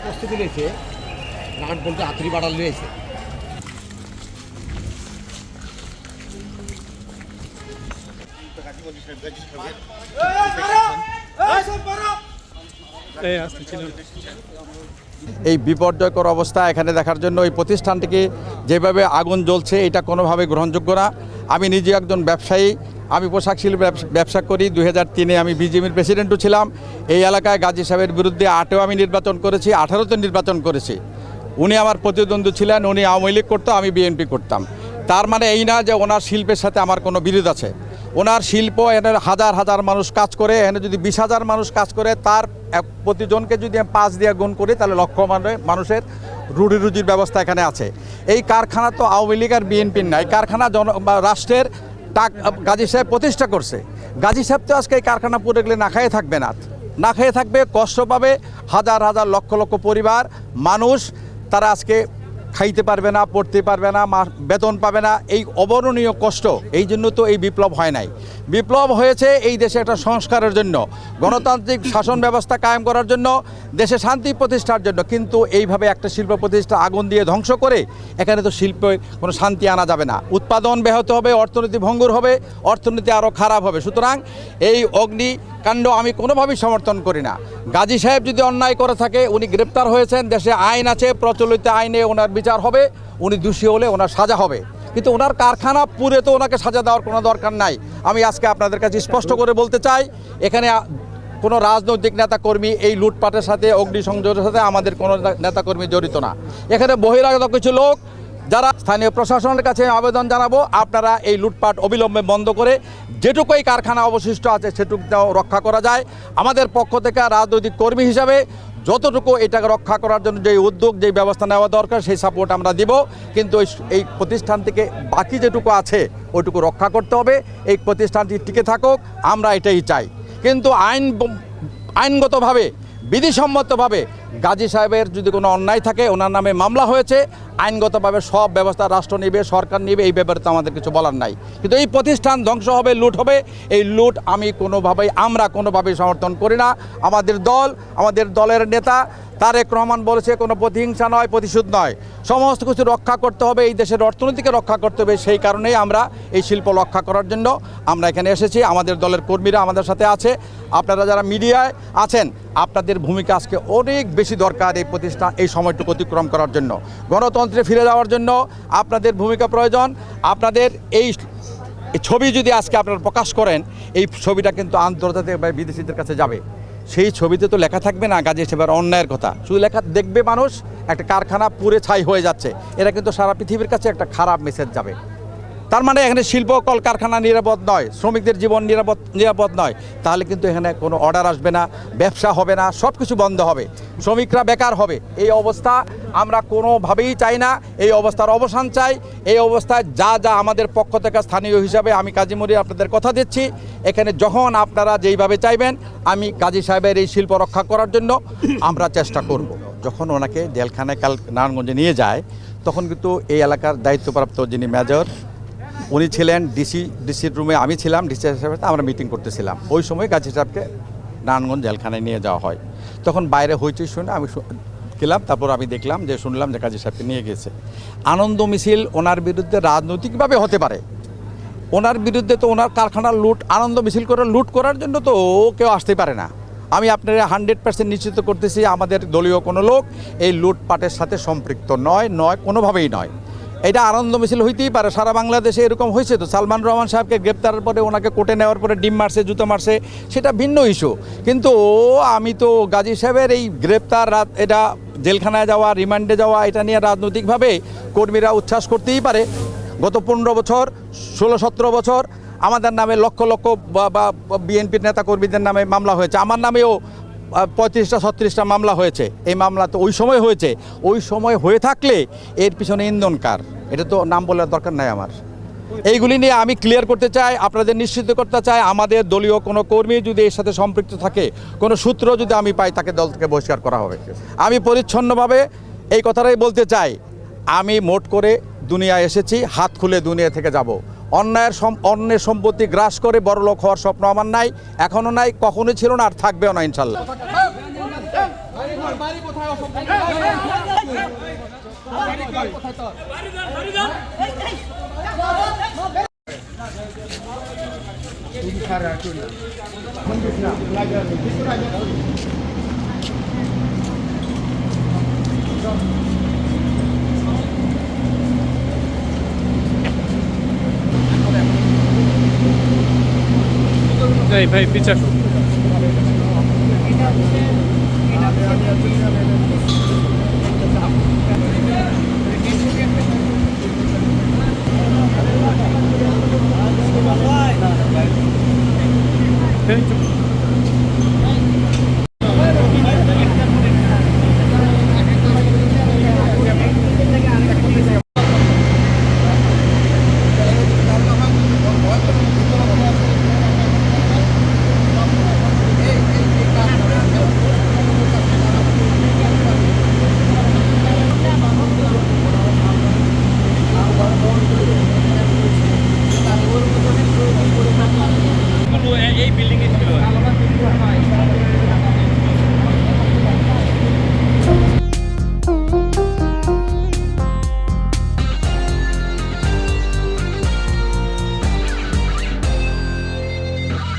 প্রস্তুতি নিয়েছে নান বলতে হাতুড়ি বাড়াল নিয়েছে। এই বিপর্যয়কর অবস্থা এখানে দেখার জন্য এই প্রতিষ্ঠানটিকে যেভাবে আগুন জ্বলছে এটা কোনোভাবে গ্রহণযোগ্য না। আমি নিজে একজন ব্যবসায়ী, আমি পোশাক শিল্পে ব্যবসা করি। 2003-এ আমি বিজেপির প্রেসিডেন্টও ছিলাম। এই এলাকায় গাজী সাহেবের বিরুদ্ধে 8-এও আমি নির্বাচন করেছি, 18-তে নির্বাচন করেছি। উনি আমার প্রতিদ্বন্দ্বী ছিলেন, উনি আওয়ামী লীগ করতো, আমি বিএনপি করতাম। তার মানে এই না যে ওনার শিল্পের সাথে আমার কোনো বিরোধ আছে। ওনার শিল্প এখানে হাজার হাজার মানুষ কাজ করে, এখানে যদি 20,000 মানুষ কাজ করে, তার প্রতিজনকে যদি আমি 5 দিয়ে গুণ করি তাহলে লক্ষ মানুষের রুটি রুজির ব্যবস্থা এখানে আছে। এই কারখানা তো আওয়ামী লীগ আর বিএনপির না, এই কারখানা রাষ্ট্রের গাজী সাহেব প্রতিষ্ঠা করছে। গাজী সাহেব তো আজকে এই কারখানা পুরো গেলে না খেয়ে থাকবে, না খেয়ে থাকবে, কষ্ট পাবে। হাজার হাজার লক্ষ লক্ষ পরিবার মানুষ তারা আজকে খাইতে পারবে না, পড়তে পারবে না, বেতন পাবে না। এই অবর্ণনীয় কষ্ট, এই জন্য তো এই বিপ্লব হয় নাই। বিপ্লব হয়েছে এই দেশে একটা সংস্কারের জন্য, গণতান্ত্রিক শাসন ব্যবস্থা কায়েম করার জন্য, দেশে শান্তি প্রতিষ্ঠার জন্য। কিন্তু এইভাবে একটা শিল্প প্রতিষ্ঠা আগুন দিয়ে ধ্বংস করে এখানে তো শিল্পে কোনো শান্তি আনা যাবে না। উৎপাদন ব্যাহত হবে, অর্থনীতি ভঙ্গুর হবে, অর্থনীতি আরও খারাপ হবে। সুতরাং এই অগ্নিকাণ্ড আমি কোনোভাবেই সমর্থন করি না। গাজী সাহেব যদি অন্যায় করে থাকে, উনি গ্রেপ্তার হয়েছেন, দেশে আইন আছে, প্রচলিত আইনে ওনার বিচার হবে, উনি দোষী হলে ওনার সাজা হবে। কিন্তু ওনার কারখানা পুরে তো ওনাকে সাজা দেওয়ার কোনো দরকার নাই। আমি আজকে আপনাদের কাছে স্পষ্ট করে বলতে চাই, এখানে কোনো রাজনৈতিক নেতাকর্মী এই লুটপাটের সাথে, অগ্নিসংযোগের সাথে আমাদের কোনো নেতাকর্মী জড়িত না। এখানে বহিরাগত কিছু লোক, যারা স্থানীয় প্রশাসনের কাছে আবেদন জানাবো, আপনারা এই লুটপাট অবিলম্বে বন্ধ করে যেটুকুই কারখানা অবশিষ্ট আছে সেটুকু রক্ষা করা যায়। আমাদের পক্ষ থেকে রাজনৈতিক কর্মী হিসাবে যতটুকু এটাকে রক্ষা করার জন্য যেই উদ্যোগ, যেই ব্যবস্থা নেওয়া দরকার, সেই সাপোর্ট আমরা দিব। কিন্তু এই প্রতিষ্ঠান থেকে বাকি যেটুকু আছে ওইটুকু রক্ষা করতে হবে। এই প্রতিষ্ঠানটি টিকে থাকুক, আমরা এটাই চাই। কিন্তু আইনগতভাবে, বিধিসম্মতভাবে গাজী সাহেবের যদি কোনো অন্যায় থাকে, ওনার নামে মামলা হয়েছে, আইনগতভাবে সব ব্যবস্থা রাষ্ট্র নেবে, সরকার নেবে, এই ব্যাপারে তো আমাদের কিছু বলার নাই। কিন্তু এই প্রতিষ্ঠান ধ্বংস হবে, লুট হবে, এই লুট আমরা কোনোভাবেই সমর্থন করি না। আমাদের দলের নেতা তারেক রহমান বলেছে কোনো প্রতিহিংসা নয়, প্রতিশোধ নয়, সমস্ত কিছু রক্ষা করতে হবে, এই দেশের অর্থনীতিকে রক্ষা করতে হবে। সেই কারণেই আমরা এই শিল্প রক্ষা করার জন্য আমরা এখানে এসেছি। আমাদের দলের কর্মীরা আমাদের সাথে আছে। আপনারা যারা মিডিয়ায় আছেন, আপনাদের ভূমিকা আজকে অনেক বেশি দরকার। এই প্রতিষ্ঠান এই সময়টুকু অতিক্রম করার জন্য, গণতন্ত্রে ফিরে যাওয়ার জন্য আপনাদের ভূমিকা প্রয়োজন। আপনাদের এই ছবি যদি আজকে আপনারা প্রকাশ করেন, এই ছবিটা কিন্তু আন্তর্জাতিক বা বিদেশিদের কাছে যাবে। সেই ছবিতে তো লেখা থাকবে না গাজী সাহেবের অন্যায়ের কথা, শুধু লেখা দেখবে মানুষ একটা কারখানা পুড়ে ছাই হয়ে যাচ্ছে। এরা কিন্তু সারা পৃথিবীর কাছে একটা খারাপ মেসেজ যাবে। তার মানে এখানে শিল্প কলকারখানা নিরাপদ নয়, শ্রমিকদের জীবন নিরাপদ নয়। তাহলে কিন্তু এখানে কোনো অর্ডার আসবে না, ব্যবসা হবে না, সব কিছু বন্ধ হবে, শ্রমিকরা বেকার হবে। এই অবস্থা আমরা কোনোভাবেই চাই না। এই অবস্থার অবসান চাই। এই অবস্থায় যা আমাদের পক্ষ থেকে স্থানীয় হিসাবে আমি কাজী মনির আপনাদের কথা দিচ্ছি, এখানে যখন আপনারা যেইভাবে চাইবেন, আমি গাজী সাহেবের এই শিল্প রক্ষা করার জন্য আমরা চেষ্টা করব। যখন ওনাকে জেলখানায় নারায়ণগঞ্জে নিয়ে যায়, তখন কিন্তু এই এলাকার দায়িত্বপ্রাপ্ত যিনি মেজর, উনি ছিলেন ডিসির রুমে, আমি ছিলাম ডিসি সাহেবের সাথে আমরা মিটিং করতেছিলাম। ওই সময় গাজী সাহেবকে নারায়ণগঞ্জ জেলখানায় নিয়ে যাওয়া হয়। তখন বাইরে হইচই শুনে আমি গেলাম, তারপর আমি দেখলাম যে শুনলাম যে গাজী সাহেবকে নিয়ে গেছে। আনন্দ মিছিল ওনার বিরুদ্ধে রাজনৈতিকভাবে হতে পারে, ওনার বিরুদ্ধে তো ওনার কারখানার আনন্দ মিছিল করে লুট করার জন্য তো কেউ আসতে পারে না। আমি আপনারা 100% নিশ্চিত করতেছি, আমাদের দলীয় কোনো লোক এই লুটপাটের সাথে সম্পৃক্ত নয়, কোনোভাবেই নয়। এটা আনন্দ মিছিল হইতেই পারে, সারা বাংলাদেশে এরকম হয়েছে তো। সালমান রহমান সাহেবকে গ্রেপ্তারের পরে ওনাকে কোর্টে নেওয়ার পরে ডিম মারছে, জুতো মারছে, সেটা ভিন্ন ইস্যু। কিন্তু আমি তো গাজী সাহেবের এই গ্রেপ্তার, এটা জেলখানায় যাওয়া, রিমান্ডে যাওয়া, এটা নিয়ে রাজনৈতিকভাবে কর্মীরা উচ্ছ্বাস করতেই পারে। গত 15 বছর, 16-17 বছর আমাদের নামে লক্ষ লক্ষ বা বিএনপির নেতা কর্মীদের নামে মামলা হয়েছে। আমার নামেও 35-36টা মামলা হয়েছে। এই মামলা তো ওই সময় হয়েছে। ওই সময় হয়ে থাকলে এর পিছনে ইন্ধন কার, এটা তো নাম বলার দরকার নাই আমার। এইগুলি নিয়ে আমি ক্লিয়ার করতে চাই, আপনাদের নিশ্চিত করতে চাই, আমাদের দলীয় কোনো কর্মী যদি এর সাথে সম্পৃক্ত থাকে, কোনো সূত্র যদি আমি পাই, তাকে দল থেকে বহিষ্কার করা হবে। আমি পরিচ্ছন্নভাবে এই কথাটাই বলতে চাই, আমি মোট করে দুনিয়ায় এসেছি, হাত খুলে দুনিয়া থেকে যাব। অন্যের সম্পত্তি গ্রাস করে বড়লোক হওয়ার স্বপ্ন আমার নাই, এখনও নাই, কখনোই ছিল না, আর থাকবেও না ইনশাল্লাহ। বাড়ি কোথায় অসভ্য? বাড়ি কোথায় তোর? এই ভাই পিছা এই বিল্ডিং এ ছিল